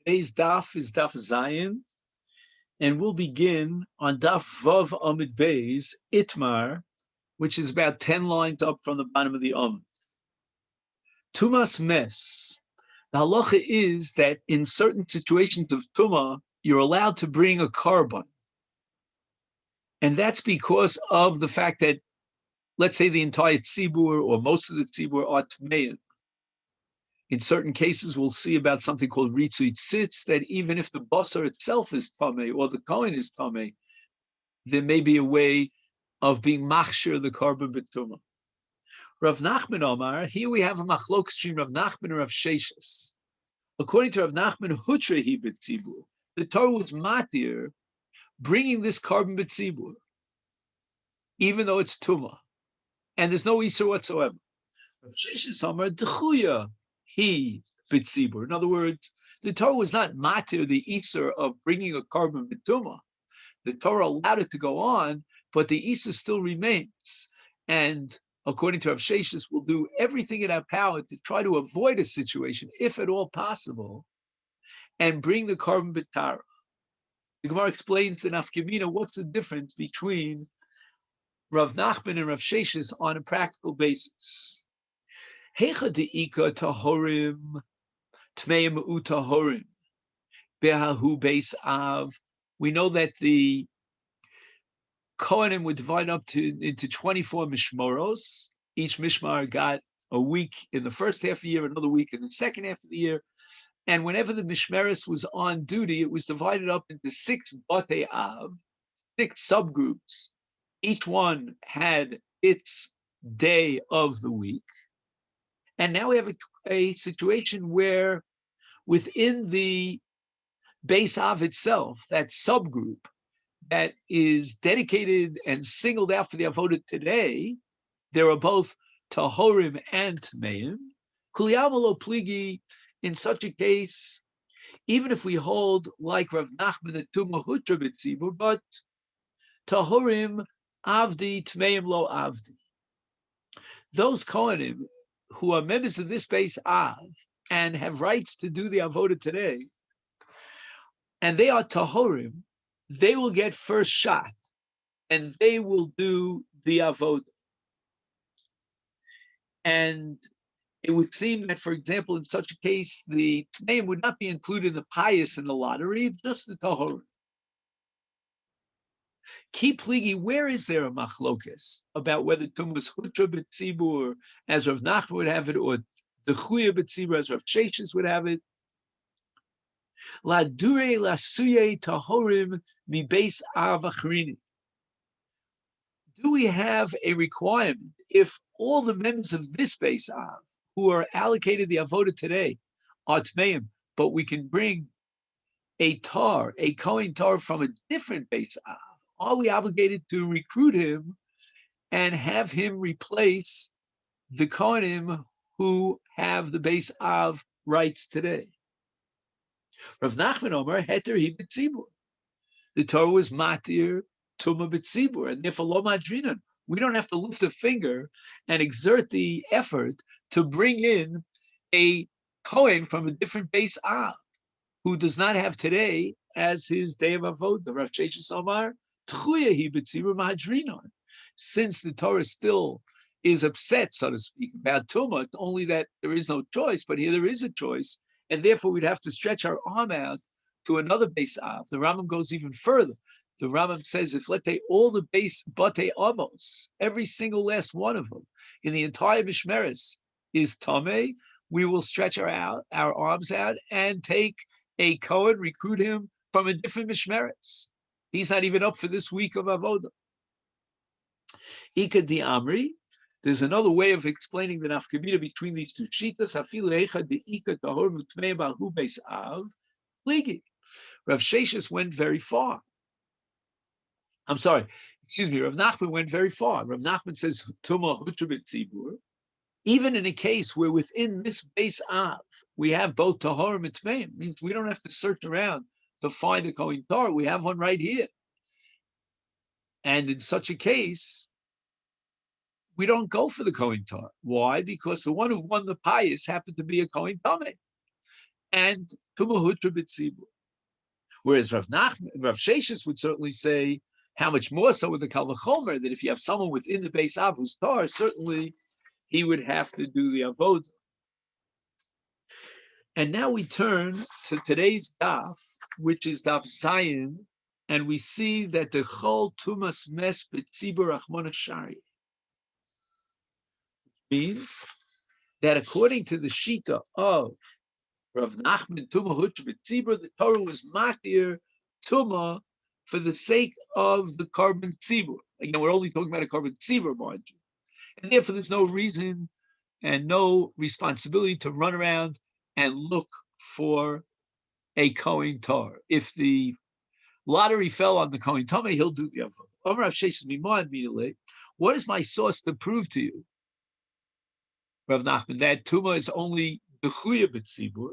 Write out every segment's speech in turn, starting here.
Today's daf is daf Zayin, and we'll begin on daf Vav Amid Beis, Itmar, which is about 10 lines up from the bottom of the Tumas Mes. The halacha is that in certain situations of Tumah, you're allowed to bring a carbon. And that's because of the fact that, let's say, the entire tzibur or most of the tzibur are tmeim. In certain cases, we'll see about something called ritzui tzitz, that even if the basar itself is tamei or the kohen is tamei, there may be a way of being machshir the carbon b'tumah. Rav Nachman Omar, here we have a machlok stream Rav Nachman and Rav Sheshes. According to Rav Nachman, hutrehi b'tzibur, the Torah was matir, bringing this carbon b'tzibur, even though it's tumah, and there's no isur whatsoever. Rav Sheshes Omar, dechuya he b'tzibur. In other words, the Torah was not matir the isur of bringing a carbon b'tumah. The Torah allowed it to go on, but the isur still remains. And according to Rav Sheshes, we'll do everything in our power to try to avoid a situation, if at all possible, and bring the carbon b'tara. The Gemara explains in Afkemina what's the difference between Rav Nachman and Rav Sheshes on a practical basis. Hecha de'ika tahorim tmeim utahorim behahu beis av. We know that the Kohanim were divided up into 24 mishmoros. Each mishmar got a week in the first half of the year, another week in the second half of the year. And whenever the mishmeres was on duty, it was divided up into 6 batei av, 6 subgroups. Each one had its day of the week. And now we have a situation where within the Beis Av itself, that subgroup that is dedicated and singled out for the avodah today, there are both tahorim and tmeim. Kuliyamalo pligi, in such a case, even if we hold like Rav Nachman the tumah hutra b'tzibur, but tahorim avdi tmeim lo avdi. Those kohanim who are members of this Beis Av and have rights to do the avodah today, and they are tahorim, they will get first shot, and they will do the avodah. And it would seem that, for example, in such a case, the tmeim would not be included in the pious in the lottery, just the tahorim. Ki pligi, where is there a machlokas about whether tumas hutra b'tzibur, as Rav Nachman would have it, or the chuya b'tzibur, as Rav Sheshes would have it? La dure la suye tahorim mi beis av achrini. Do we have a requirement if all the members of this Beis Av who are allocated the avodah today are tmeim, but we can bring a kohen tar from a different Beis Av? Are we obligated to recruit him and have him replace the kohanim who have the Beis Av rights today? Rav Nachman Omer heter hi b'tzibur. The Torah was matir tumah b'tzibur, and therefore lo madrinan. We don't have to lift a finger and exert the effort to bring in a kohen from a different Beis Av who does not have today as his day of avodah. Rav Sheshes Omar tchuya hi b'tzibur madrinan. Since the Torah still is upset, so to speak, about tumah, it's only that there is no choice, but here there is a choice. And therefore, we'd have to stretch our arm out to another Beis Av. The Rambam goes even further. The Rambam says, if let's say all the base batei avos, every single last one of them in the entire mishmeres is tamei, we will stretch our arms out and take a kohen, recruit him from a different mishmeres. He's not even up for this week of avodah. Ika di amri. There's another way of explaining the nafkamina between these two shitas. Afilu echad deika tahor mutmei bahu beis av pligi. Rav Sheshes went very far. Rav Nachman went very far. Rav Nachman says tumah hutra b'tzibur. Even in a case where within this Beis Av we have both tahorim and tmeim, means we don't have to search around to find a kohen tar. We have one right here. And in such a case, we don't go for the kohen tar. Why? Because the one who won the pious happened to be a kohen tamei. and Tumah Hutra B'tzibur. Whereas Rav Sheshes would certainly say, how much more so with the Kal V'chomer, that if you have someone within the Beis Av who's tar, certainly he would have to do the avodah. And now we turn to today's daf, which is daf Zayin, and we see that the Chol Tumas Mes B'tzibur Achmona Shari means that according to the Shita of Rav Nachman Tumah Hutra B'tzibur, the Torah was makir Tumah for the sake of the carbon tzibur. Again, we're only talking about a carbon tzibur, mind you. And therefore, there's no reason and no responsibility to run around and look for a Kohen Tar. If the lottery fell on the Kohen Tameh, he'll do the avodah. Rav Sheshes Mimah immediately. What is my source to prove to you, Rav Nachman, that Tumah is only the Chuya B'tzibur?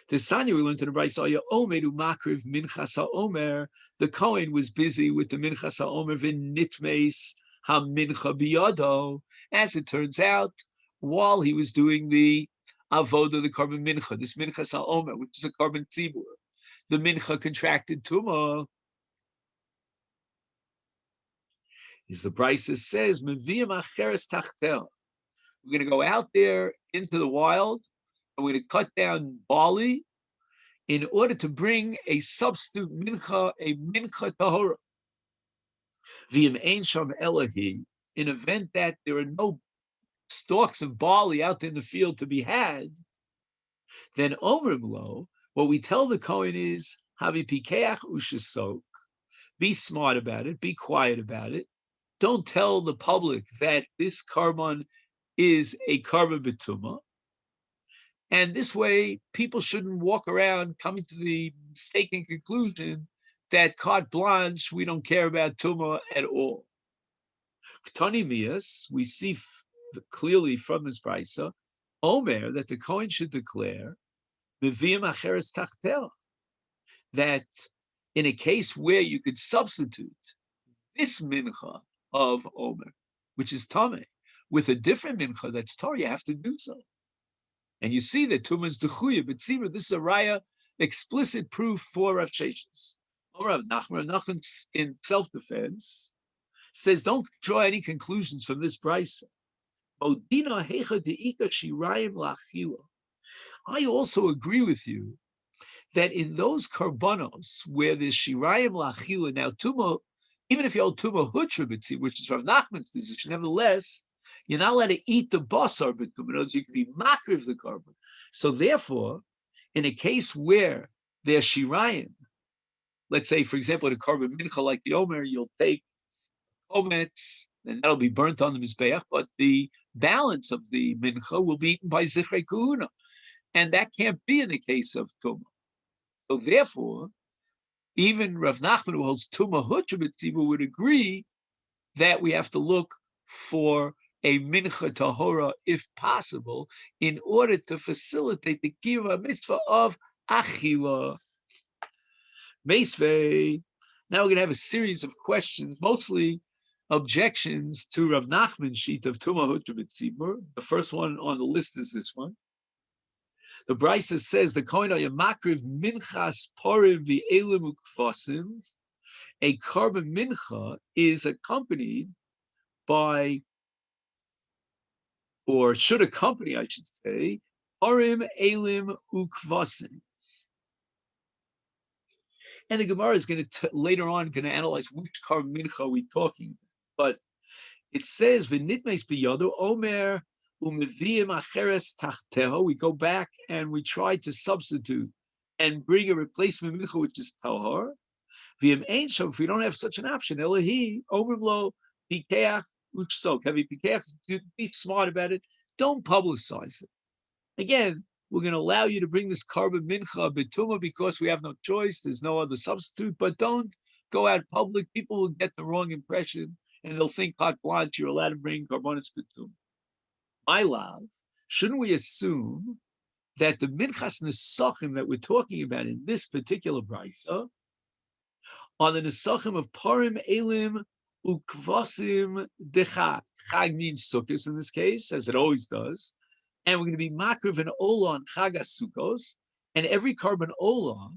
The Sanya we learned in the Brayso, Omeru Makriv Minchas HaOmer. The Kohen was busy with the Minchas HaOmer v'nitmeis ha-mincha biyado. As it turns out, while he was doing the avodah, the carbon mincha, this Minchas HaOmer, which is a carbon tzibur, the mincha contracted tumah. As the Brayso says, Meviyam acheres tachtel. We're going to go out there into the wild, and we're going to cut down barley in order to bring a substitute mincha, a mincha tahora. V'im ein sham elahi, in event that there are no stalks of barley out in the field to be had, then omrim lo, what we tell the Kohen is, havi pikeach ushesok, be smart about it, be quiet about it. Don't tell the public that this carbon is a carbon betuma. And this way, people shouldn't walk around coming to the mistaken conclusion that carte blanche, we don't care about tumah at all. Ktani Mias, we see clearly from this brayso, Omer, that the Kohen should declare, Meviyam acheres tachtel, that in a case where you could substitute this mincha of Omer, which is tameh, with a different mincha that's tar, you have to do so. And you see that Tumah is dechuya, but this is a raya, explicit proof for Rav Sheshes. Rav Nachman in self-defense says, don't draw any conclusions from this brayso. I also agree with you that in those karbanos where there's shirayim lachila, now Tumah, even if you hold Tumah hutra, which is Rav Nachman's position, nevertheless, you're not allowed to eat the basar b'tumah. In other words, you can be makriv the carbon. So therefore, in a case where there's shirayim, let's say, for example, in a carbon mincha like the Omer, you'll take ometz, and that'll be burnt on the mizbeach, but the balance of the mincha will be eaten by zichrei kahuna, and that can't be in the case of tumah. So therefore, even Rav Nachman, who holds tumah hutra b'tzibur, would agree that we have to look for a mincha tahora, if possible, in order to facilitate the kiyum mitzvah of achila. Meisvei. Now we're going to have a series of questions, mostly objections to Rav Nachman's sheet of Tumah Hutra B'tzibur. The first one on the list is this one. The Brayso says the Kohen Makriv Minchas Porim V'Elim Ukvasim. A carbon mincha is accompanied by, or should accompany, I should say, Porim Elim Ukvasim. And the Gemara is going to later on going to analyze which carbon mincha are we talking about. But it says v'nitmeis biyado Omer umeviyim acheres tachteho. We go back and we try to substitute and bring a replacement mincha which is tahor. V'im ein sham, if we don't have such an option, elahi Omer lo pikeach uchsok. Have you pikeach? Be smart about it. Don't publicize it. Again, we're going to allow you to bring this carbon mincha betuma because we have no choice. There's no other substitute. But don't go out public. People will get the wrong impression, and they'll think carte blanche, you're allowed to bring carbonates betuma. My love, shouldn't we assume that the minchas nesachim that we're talking about in this particular brayso are the nesachim of parim elim ukvasim dechag? Chag means sukkos in this case, as it always does. And we're going to be makriv and ola on Chagas Sukkos, And every carbon ola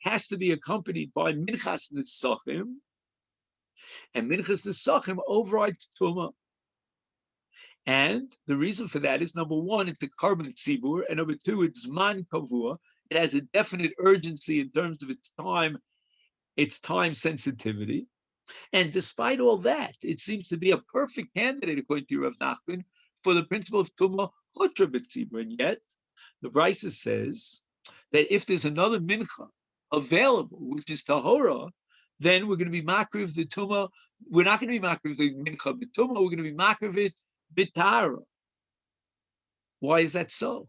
has to be accompanied by minchas nisachim, and minchas nisachim overrides tuma. And the reason for that is, number one, it's a carbon tzibur, and number two, it's zman kavua. It has a definite urgency in terms of its time sensitivity. And despite all that, it seems to be a perfect candidate, according to Rav Nachman, for the principle of tuma hutra b'tzibur. And yet, the Brisa says that if there's another mincha available, which is tahora, then we're going to be makriv the tuma. We're not going to be makriv the mincha b'tuma. We're going to be makriv it b'tara. Why is that so?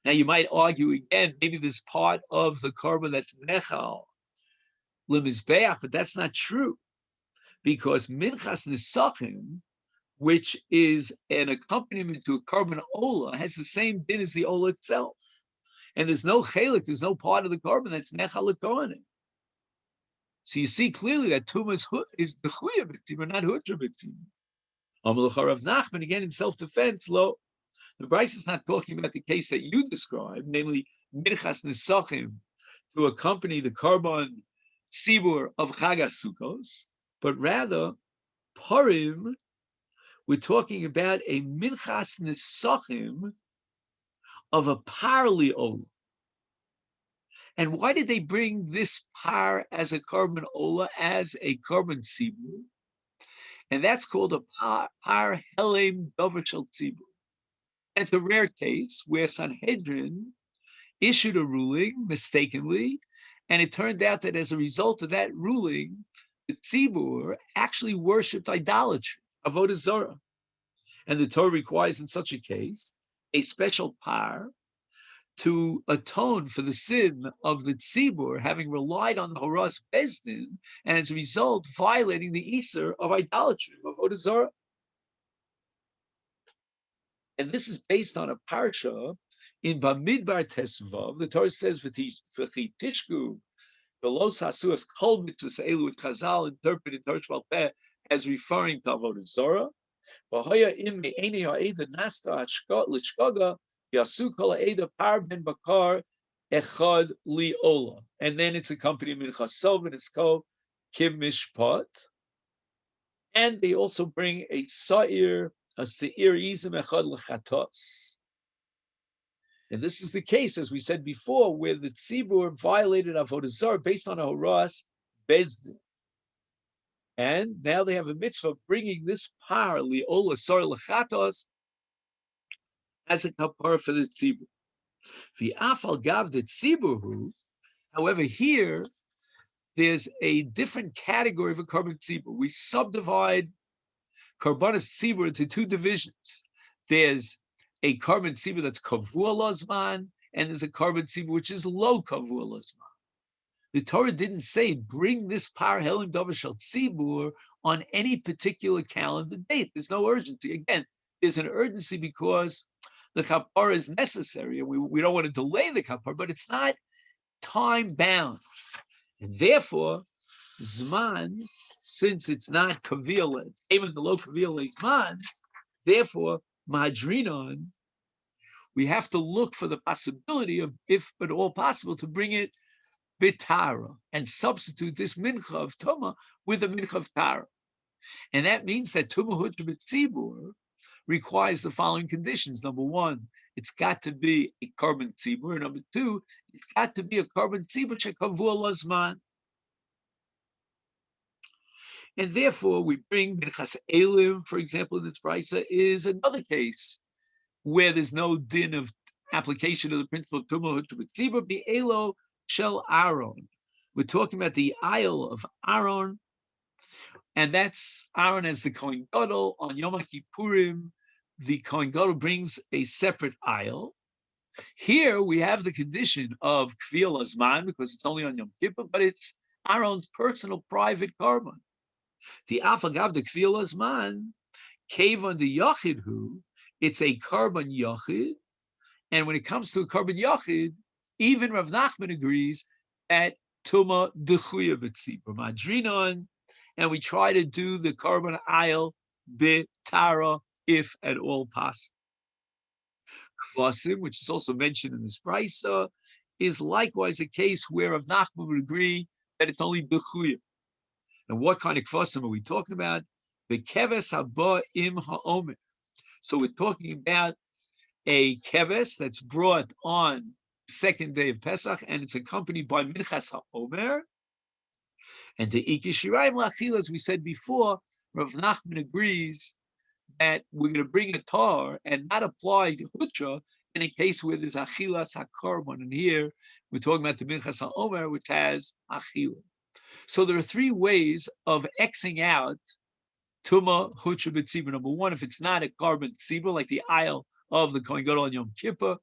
Now you might argue again, maybe this part of the carbon that's nechal lemizbeach, but that's not true, because minchas nisachim, which is an accompaniment to a carbon ola, has the same din as the ola itself. And there's no chelik, there's no part of the carbon that's nechal l'kohanim. So you see clearly that tuma is the chuya b'tzibur, not hutra b'tzibur. Amalach Rav Nachman, again in self-defense, lo, the Brisa is not talking about the case that you described, namely minchas nisachim, to accompany the carbon tzibur of Chag HaSukkos, but rather Purim, we're talking about a minchas nisachim of a parli ola. And why did they bring this par as a carbon ola, as a carbon tzibur? And that's called a par helem dover shel tzibur. And it's a rare case where Sanhedrin issued a ruling mistakenly, and it turned out that as a result of that ruling, the tzibur actually worshipped idolatry, avodah zarah. And the Torah requires in such a case a special par to atone for the sin of the tzibur, having relied on the horas bezdin, and as a result violating the iser of idolatry, of avodah zarah. And this is based on a parsha in Bamidbar Tesvav. The Torah says, "V'chitishku v'los hasuas kol mitzvos elu," which Chazal interpreted Torah Shebal Peh as referring to avodah zarah. V'hoya im me'eni ha'eda nasta l'shkaga yasu kol ha'eda par ben bakar echad li ola. And then it's accompanied minchas sov and it's called kim mishpat. And they also bring a seir izim echad l'chatos. And this is the case, as we said before, where the tzibur violated avodah zarah based on a horas bezdin. And now they have a mitzvah of bringing this par li'ola sar l'chatos as a kapara for the tzibur. V'afal gav the tzibur. However, here there's a different category of a carbon tzibur. We subdivide karbanas tzibur into two divisions. There's a carbon tzibur that's kavua lazman, and there's a carbon tzibur which is low kavua lazman. The Torah didn't say bring this par helim davar shel tzibur on any particular calendar date. There's no urgency. Again, there's an urgency because the kapara is necessary, and we don't want to delay the kapara, but it's not time bound, and therefore zman, since it's not kavil, even the low kavil zman, therefore madrinon, we have to look for the possibility of, if at all possible, to bring it bitara and substitute this mincha of tuma with a mincha of tara. And that means that tuma hutra b'tzibur requires the following conditions. Number one, it's got to be a carbon tzibur. And number two, it's got to be a carbon tzibur shekavua lazman. And therefore, we bring minchas elim, for example, in this brisa, is another case where there's no din of application of the principle of tuma hutra b'tzibur bi'elo shel Aaron. We're talking about the aisle of Aaron, and that's Aaron as the Kohen Gadol. On Yom Kippurim, the Kohen Gadol brings a separate aisle. Here we have the condition of Kvil Azman, because it's only on Yom Kippur, but it's Aaron's personal private carbon. The Afagav, the Kvil Azman, cave on the Yachid who, it's a carbon Yachid, and when it comes to a carbon Yachid, even Rav Nachman agrees that Tuma Dechuya B'tzibur Madrinon, and we try to do the carbon aisle B'tara if at all possible. Kvasim, which is also mentioned in this brisa, is likewise a case where Rav Nachman would agree that it's only b'chuya. And what kind of kvasim are we talking about? The keves haba im ha'omer. So we're talking about a keves that's brought on the second day of Pesach, and it's accompanied by minchas ha'omer. And to ikishirayim lachil, as we said before, Rav Nachman agrees that we're going to bring a tar and not apply the hutra in a case where there's achilas hakarban. And here we're talking about the minchas ha'omer, which has achila. So there are three ways of Xing out tuma hutra b'tzibur. Number one, if it's not a carbon tzibur, like the aisle of the Kohen Gadol on Yom Kippur.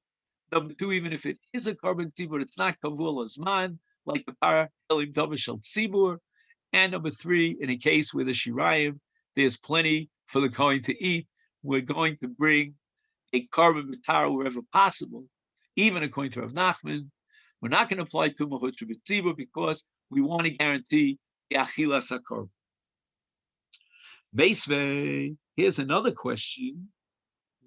Number two, even if it is a carbon tzibur, it's not kavul azman, like the para elim tova shel tzibur. And number three, in a case where the shirayim, there's plenty for the Kohen to eat, we're going to bring a carbon b'tara wherever possible, even according to Rav Nachman. We're not going to apply tuma hutra b'tzibur because we want to guarantee the achilas hakarban. Beisvei, here's another question,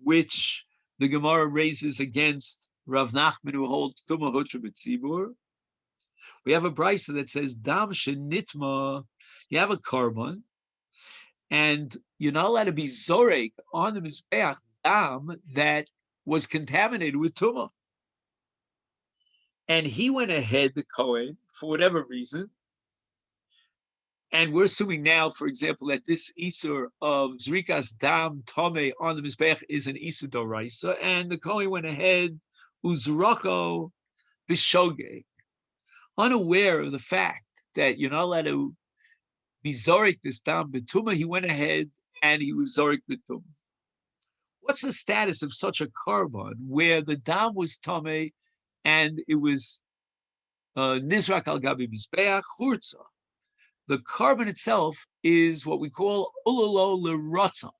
which the Gemara raises against Rav Nachman, who holds tuma hutra b'tzibur. We have a brisa that says dam shenitma. You have a carbon, and you're not allowed to be zorek on the mizbeach dam that was contaminated with tuma. And he went ahead, the Kohen, for whatever reason. And we're assuming now, for example, that this Isur of Zrikas Dam Tome on the Mizbeach is an Isur Doraisa, and the Kohen went ahead, Uzrako Bishoge, unaware of the fact that you're not allowed to be Zorik this Dam Betuma. He went ahead and he was Zorik Betuma. What's the status of such a carbon where the Dam was Tome and it was Nizrak al Gabi Mizbeach Churza? The carbon itself is what we call ulalo l'ratzon.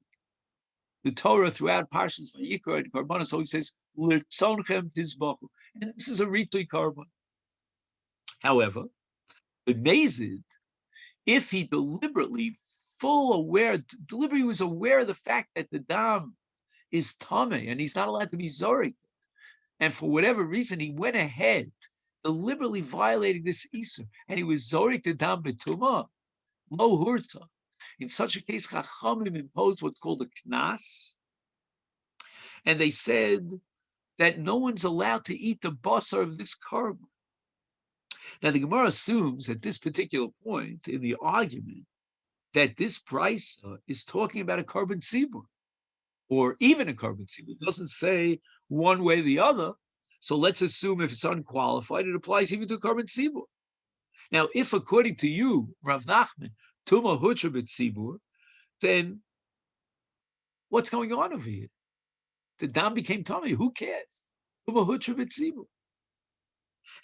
The Torah throughout Parshas Vayikra and Karbanos always says l'rtzonchem tizbachu, and this is a ritui carbon. However, amazed if he deliberately was aware of the fact that the dam is tameh and he's not allowed to be zorik, and for whatever reason he went ahead deliberately violating this Isur, and he was zorik the dam betuma, lo hurta. In such a case, Chachamim imposed what's called a knas, and they said that no one's allowed to eat the basar of this carbon. Now, the Gemara assumes at this particular point in the argument that this brisa is talking about a carbon tzibur, or even a carbon tzibur. It doesn't say one way or the other. So let's assume if it's unqualified, it applies even to a carbon tzibur. Now, if according to you, Rav Nachman, tuma hutra b'tzibur, then what's going on over here? The dam became tummy. Who cares? Tuma hutra b'tzibur.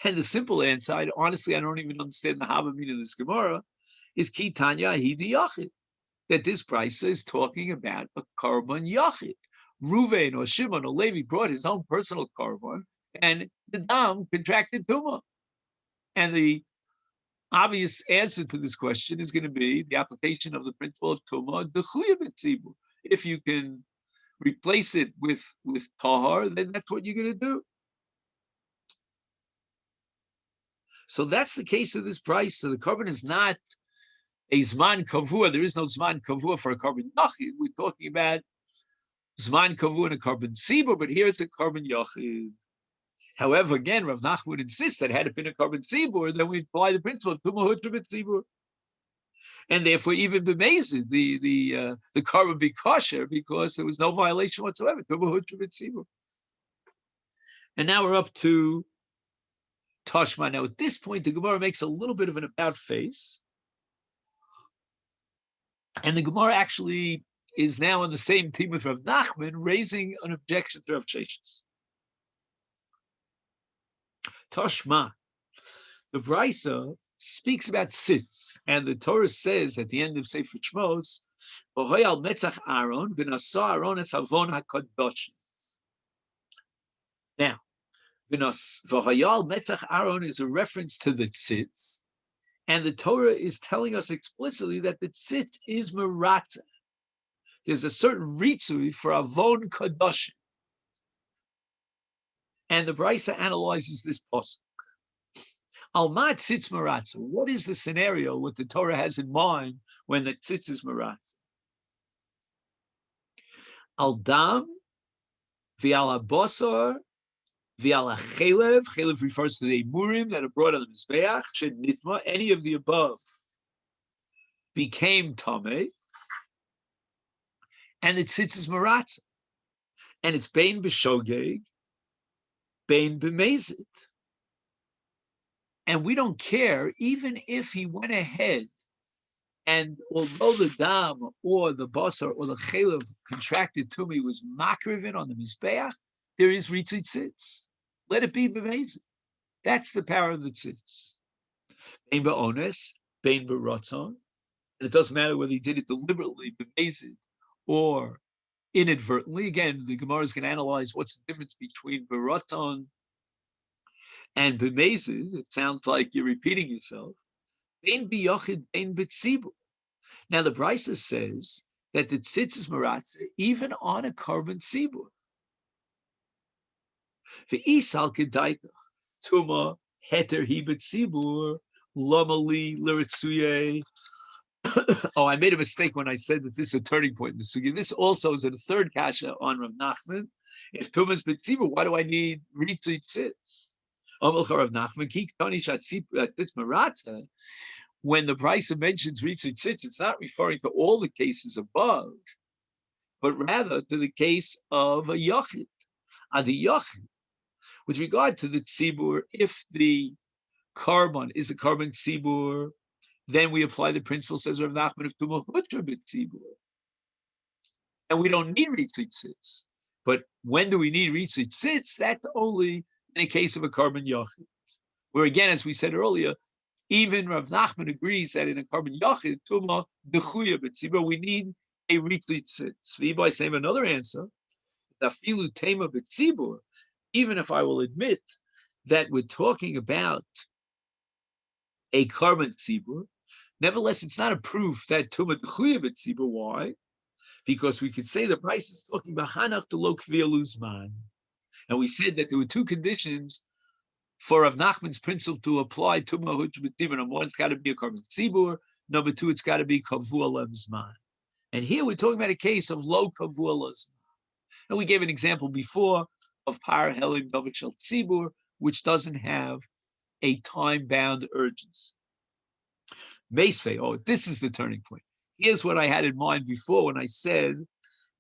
And the simple answer, honestly, I don't even understand the Havamina of this Gemara, is Ki Tanya Hidi Yachid, that this brisa is talking about a carbon Yachid. Ruvain or Shimon or Levi brought his own personal carbon, and the dam contracted tumah. And the obvious answer to this question is going to be the application of the principle of tumah, dechuya b'tzibur. If you can replace it with tahar, then that's what you're going to do. So that's the case of this price. So the carbon is not a zman kavua. There is no zman kavua for a carbon yachid. We're talking about zman kavua and a carbon tzibur, but here it's a carbon yachid. However, again, Rav Nachman would insist that had it been a carbon tzibur, then we apply the principle of tumah hutra b'tzibur, and therefore even b'mezid the carbon be kosher because there was no violation whatsoever. Tumah hutra b'tzibur. And now we're up to Tashma. Now, at this point, the Gemara makes a little bit of an about face. And the Gemara actually is now on the same team with Rav Nachman, raising an objection to Rav Sheshes. Tashma. The Brisa speaks about tzitz, and the Torah says at the end of Sefer Shmos, "V'hoyal metzach Aaron v'nasa Aaron es havon hakadosh." Now, V'hoyal metzach Aaron is a reference to the tzitz, and the Torah is telling us explicitly that the tzitz is merata. There's a certain ritzui for avon kadosh, and the Brisa analyzes this pasuk. Alma tzitz maratza. What is the scenario, what the Torah has in mind when the tzitz is maratza? Al dam v'al abosar v'al chelev. Chelev refers to the murim that are brought on the mizbeach. Shed nitma. Any of the above became tameh, and the tzitz is maratza, and it's bein b'shogeg, bein b'mezid. And we don't care, even if he went ahead and although the dam or the basar or the chelev contracted tummy was makrivin on the mizbeach, there is ritzit tzitz. Let it be b'mezid. That's the power of the tzitz. Bein ba'ones, bein b'ratzon. And it doesn't matter whether he did it deliberately, b'mezid, or inadvertently. Again, the Gemara is going to analyze what's the difference between b'ratzon and b'mezid. It sounds like you're repeating yourself. Bein b'yochid, bein b'tzibur. Now the Brisa says that the tzitz is maratza even on a korban tzibur. V'isal kedaitach tuma heter hi b'tzibur lomali liritzuye. Oh, I made a mistake when I said that this is a turning point in the sugya. This also is a third kasha on Rav Nachman. If tuma is b'tzibur, why do I need ritzui tzitz? Rav Nachman ki ktani tzitz maratza. When the Brisa mentions ritzui tzitz, it's not referring to all the cases above, but rather to the case of a yachid. The yachid, with regard to the tzibur, if the korban is a korban tzibur, then we apply the principle, says Rav Nachman, of tumah hutra b'tzibur, and we don't need ritzui tzitz. But when do we need ritzui tzitz? That's only in a case of a korban yachid, where again, as we said earlier, even Rav Nachman agrees that in a korban yachid, tumah dechuya b'tzibur, we need a ritzui tzitz. V'ibay same another answer, afilu tema b'tzibur, even if I will admit that we're talking about a korban tzibur, nevertheless, it's not a proof that tumah dechuya b'tzibur. Why? Because we could say the Brisa is talking about hanach to lo kvia luzman, and we said that there were two conditions for Rav Nachman's principle to apply tumah hutra b'tzibur. Number one, it's got to be a korban tzibur. Number two, it's got to be kavua lezman. And here we're talking about a case of lo kavua lezman. And we gave an example before of par helim davar shel tzibur, which doesn't have a time-bound urgency. Meisvei, oh, this is the turning point. Here's what I had in mind before when I said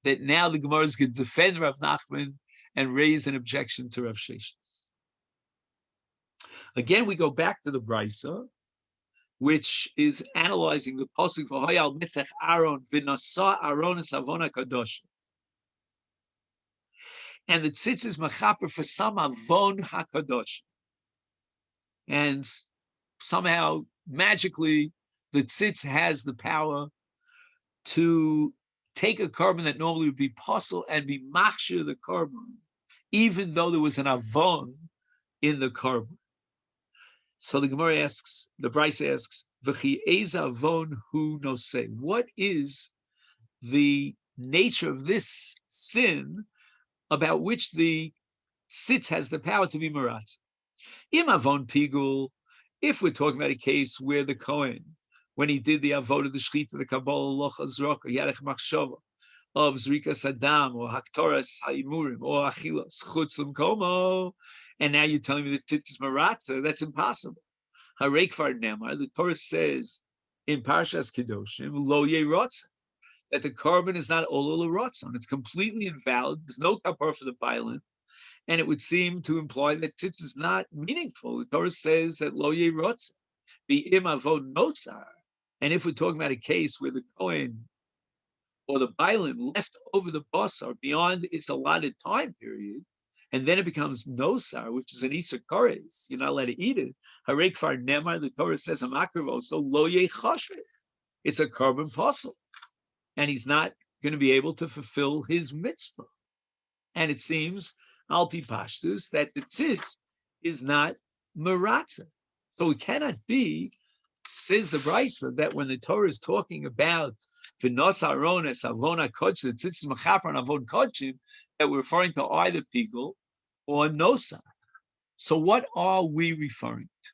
that now the Gemara is going to defend Rav Nachman and raise an objection to Rav Sheshes. Again, we go back to the Brisa, which is analyzing the pasuk v'hoyal mitzach Aaron v'nasa Aaron es avona kadosh, and the tzitz is machaper for some avon hakadosh, and somehow magically the tzitz has the power to take a korban that normally would be possible and be machshir the korban, even though there was an avon in the korban. So the Gemara asks, the Brisa asks, "V'chi eza avon hu nosei?" What is the nature of this sin about which the tzitz has the power to be maratz? Im avon pigul, if we're talking about a case where the Kohen, when he did the avodah, the shechita, the kabbalah, locha zroka, he had a machshava of zrika sadam or haktoras haimurim or achilas chutz l'mkomo, and now you're telling me that tzitz is maratza, that's impossible. Hareikvar nemar, the Torah says in Parshas Kedoshim, lo yerotza, that the korban is not olol rotzon, it's completely invalid, there's no kapar for the violent, and it would seem to imply that tzitz is not meaningful. The Torah says that lo yerotza, be im avod nosar, and if we're talking about a case where the Kohen or the Bailim left over the basar beyond its allotted time period, and then it becomes nosar, which is an Isser Kares, you're not allowed to eat it. Harei kfar nemar, the Torah says, Amakrivo, so lo yechashet. It's a korban posel, and he's not going to be able to fulfill his mitzvah. And it seems, al pi pashtus, that the tzitz is not maratza. So it cannot be, says the Brisa, that when the Torah is talking about v'nos aron es avon hakodshim, the tzitz is mechaper on avon kodshim, that we're referring to either pigul or nosar. So what are we referring to?